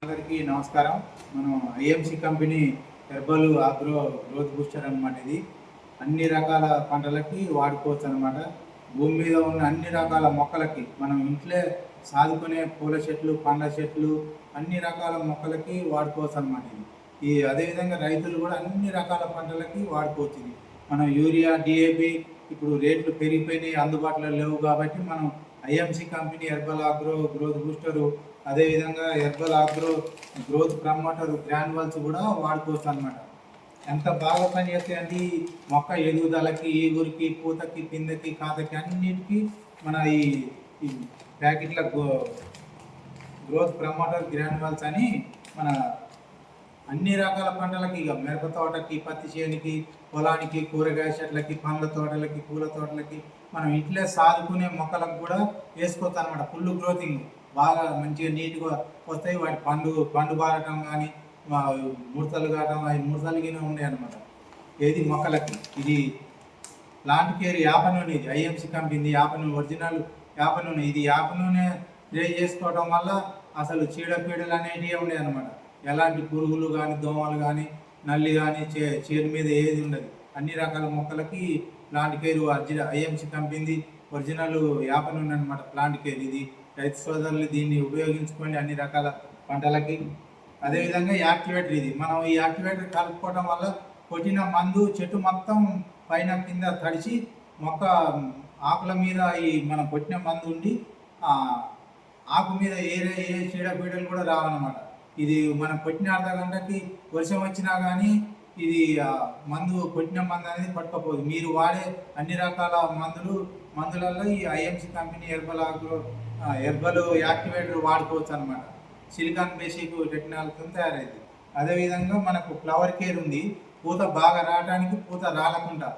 అందరికీ నమస్కారం. మనం IMC company herbal agro growth booster అనమాట. ఇది అన్ని రకాల పంటలకి వాడుకోవచ్చు అనమాట. భూమి మీద ఉన్న అన్ని రకాల మొక్కలకి మనం ఇంట్లో సాదుకునే పూల చెట్లు, పండ్ల చెట్లు, అన్ని రకాల మొక్కలకి వాడుకోవచ్చు అనమాట. ఇది అదేవిధంగా రైతులు కూడా అన్ని రకాల పంటలకి వాడుకోవచ్చు. ఇది మనం యూరియా, డిఏపి ఇప్పుడు రేట్లు పెరిగిపోయినాయి, అందుబాటులో లేవు కాబట్టి మనం IMC company herbal agro growth booster, అదేవిధంగా herbal agro growth promoter granules కూడా వాడుకోవచ్చు అనమాట. ఎంత బాగా పనిచేస్తాయంటే మొక్క ఎదుగుదలకి, ఈగురికి, పూతకి, పిందకి, కాతకి అన్నిటికీ మన ఈ ప్యాకెట్ల గ్రోత్ ప్రమోటర్ గ్రాన్యువల్స్ అని మన అన్ని రకాల పంటలకి, ఇక మిరప తోటకి, పత్తి చేనికి, పొలానికి, కూరగాయ చెట్లకి, పండ్ల తోటలకి, పూల తోటలకి, మనం ఇంట్లో సాదుకునే మొక్కలకు కూడా వేసుకోవచ్చు అనమాట. ఫుల్ గ్రోతింగ్ బాగా మంచిగా నీట్గా వస్తాయి. వాటి పండు బారటం కానీ, ముడతలు కావటం, అవి ముడతలుగానే ఉన్నాయి అనమాట. ఏది మొక్కలకి ఇది ప్లాంట్ కేర్ యాప నూనె, ఇది ఐఎంసి కంపెనీ యాప నూనె, ఒరిజినల్ యాప నూనె. ఇది యాప నూనె స్ప్రే చేసుకోవడం వల్ల అసలు చీడపీడలు అనేటివి ఉన్నాయి అనమాట. ఎలాంటి పురుగులు కానీ, దోమలు కానీ, నల్లి కానీ చేను మీద ఏది ఉండదు. అన్ని రకాల మొక్కలకి plant care IMC company original యాప నూనె అనమాట. ప్లాంట్ కేర్ ఇది రైతు సోదరులు దీన్ని ఉపయోగించుకోండి అన్ని రకాల పంటలకి. అదేవిధంగా యాక్టివేటర్, ఇది మనం ఈ యాక్టివేటర్ కలుపుకోవడం వల్ల కొట్టిన మందు చెట్టు మొత్తం పైన కింద తడిచి మొక్క ఆకుల మీద ఈ మనం కొట్టిన మందు ఉండి ఆకు మీద ఏ చీడపీడలు కూడా రావన్నమాట. ఇది మనం కొట్టిన అర్ధ గంటకి వర్షం వచ్చినా కానీ ఇది మందు కొట్టిన మందు అనేది పట్టుకపోదు. మీరు వాడే అన్ని రకాల మందులలో ఈ ఐఎంసి కంపెనీ హెర్బల్ యాక్టివేటర్ వాడుకోవచ్చు అనమాట. సిలికాన్ బేసిక్ టెక్నాలజీతో తయారైంది. అదేవిధంగా మనకు ఫ్లవర్ కేర్ ఉంది. పూత బాగా రావడానికి, పూత రాలకుండా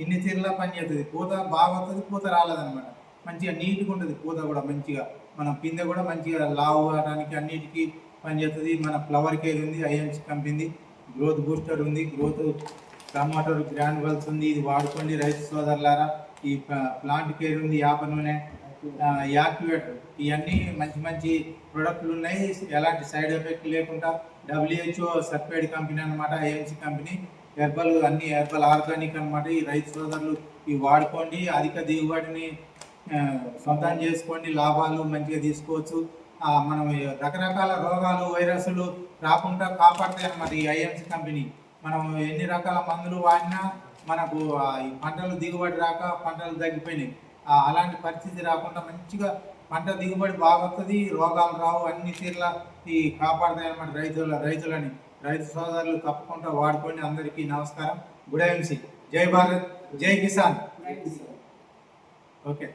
ఇన్ని తీరులా పనిచేస్తుంది. పూత బాగా వస్తుంది, పూత రాలేదనమాట. మంచిగా నీట్గా ఉంటుంది పూత కూడా. మంచిగా మన పిందె కూడా మంచిగా లావు కావడానికి అన్నిటికీ పనిచేస్తుంది. మన ఫ్లవర్ కేర్ ఉంది, ఐఎంసి కంపెనీ గ్రోత్ బూస్టర్ ఉంది, గ్రోత్ ప్రమోటర్ గ్రాన్యువల్స్ ఉంది. ఇది వాడుకోండి రైతు సోదరులారా. ఈ ప్లాంట్ కేర్ ఉంది, యాప నూనె, యాక్టివేటర్, ఇవన్నీ మంచి మంచి ప్రొడక్ట్లు ఉన్నాయి. ఎలాంటి సైడ్ ఎఫెక్ట్ లేకుండా WHO సర్టిఫైడ్ కంపెనీ అనమాట ఐఎంసి కంపెనీ. అన్ని హెర్బల్ ఆర్గానిక్ అనమాట. ఈ రైతు సోదరులు ఇవి వాడుకోండి, అధిక దిగుబడిని సొంతం చేసుకోండి, లాభాలు మంచిగా తీసుకోవచ్చు. మనం రకరకాల రోగాలు, వైరస్లు రాకుండా కాపాడతాయి అన్నమాట ఈ ఐఎంసి కంపెనీ. మనం ఎన్ని రకాల మందులు వాడినా మనకు ఈ పంటలు దిగుబడి రాక పంటలు తగ్గిపోయినాయి. అలాంటి పరిస్థితి రాకుండా మంచిగా పంట దిగుబడి బాగా వస్తుంది, రోగాలు రావు, అన్ని తీర్ల ఈ కాపాడతాయి అన్నమాట రైతులని. రైతు సోదరులు తప్పకుండా వాడుకోండి. అందరికీ నమస్కారం. Good IMC. జై భారత్, జై కిసాన్. ఓకే.